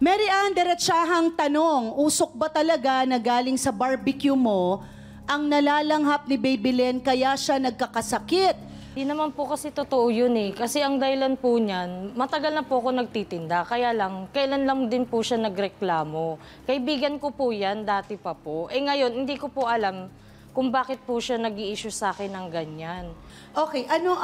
Mary Ann, diretsahang tanong, usok ba talaga na galing sa barbecue mo ang nalalanghap ni Baby Len kaya siya nagkakasakit? Di naman po kasi totoo yun eh. Kasi ang dahilan po niyan, matagal na po ako nagtitinda. Kaya lang, kailan lang din po siya nagreklamo. Kaibigan ko po yan, dati pa po. Eh ngayon, hindi ko po alam kung bakit po siya nag-i-issue sa akin ng ganyan. Okay, ano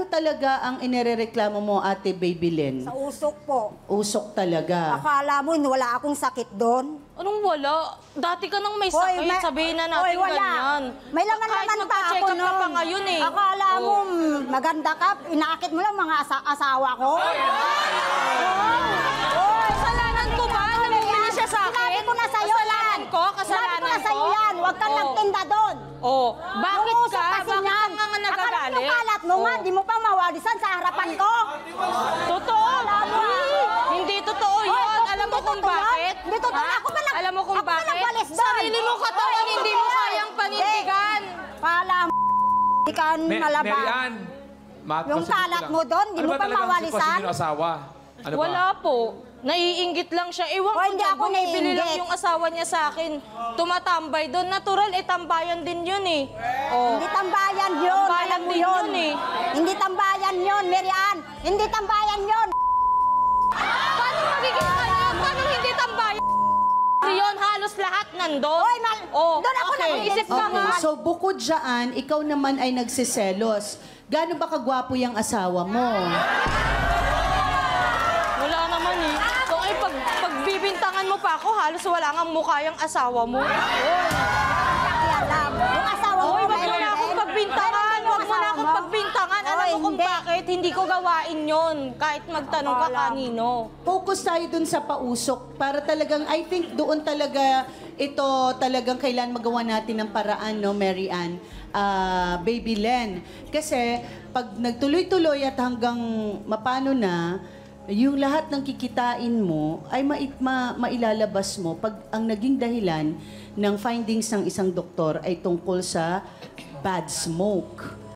talaga ang inirereklamo mo, Ate Baby Len? Sa usok po. Usok talaga. Akala mo wala akong sakit doon? Anong wala? Dati ka nang may sakit, sabihin na natin wala. ganyan. May laman Kahit naman pa ako magpa-check up ka pa ngayon eh. Akala mo maganda ka, inaakit mo lang mga asawa ko? Kasalanan ko ba? Namimili siya sa akin? Sinabi ko na sa'yo yan. Kasalanan Sinabi ko na sa'yo ko? yan. Huwag kang nagtinda doon. Oh, bakit Yung usok ka? kasi Bakit yan. ka nga nagagalit? Akala mo kalat mo nga, di mo pa mawalisan sa harapan ko. Totoo? Hindi totoo yun. Hoy, Alam mo hindi kung totoo yan. bakit? Hindi totoo. Ha? Ako ba Alam mo kung ako ba bakit? nagwalis doon? Sarili mong katawan, hindi mo kayang panindigan. Kala mo, di ka malabang. Mary Ann, Yung kalat mo doon, di mo pa mawalisan? Ano ba talagang sitwasyon ng asawa? Ano ba? Wala po. Naiinggit lang siya. Ewan ko hindi dyan, ako bumibili lang naiinggit. yung asawa niya sa akin. Tumatambay doon. Natural, tambayan din yun eh. Oh. Hindi tambayan yun, Tambayan alam mo din yun. yun eh. Hindi tambayan yun, Mary Ann. Hindi tambayan yun. Paano magiging kanya? Paano hindi tambayan? Yun, halos lahat nandun. Hoy, doon ako Isip ka Okay, nga. so bukod dyan, ikaw naman ay nagsiselos. Gaano ba kagwapo yung asawa mo? Wala naman eh. So, pagbibintangan mo pa ako, halos wala nga mukha yung asawa mo. Alam. Yung asawa mo, Hoy, wag mo meron na akong din. pagbintangan. Meron din Wag mo na asawa akong mo. pagbintangan. Alam Hoy, mo kung hindi. bakit hindi ko gawain yon kahit magtanong ka Alam. kanino. Focus tayo dun sa pausok para talagang, I think doon talaga, ito talagang kailan magawa natin ng paraan, no, Mary Ann, Baby Len. Kasi pag nagtuloy-tuloy at hanggang mapano na, yung lahat ng kikitain mo ay mailalabas mo pag ang naging dahilan ng findings ng isang doktor ay tungkol sa bad smoke.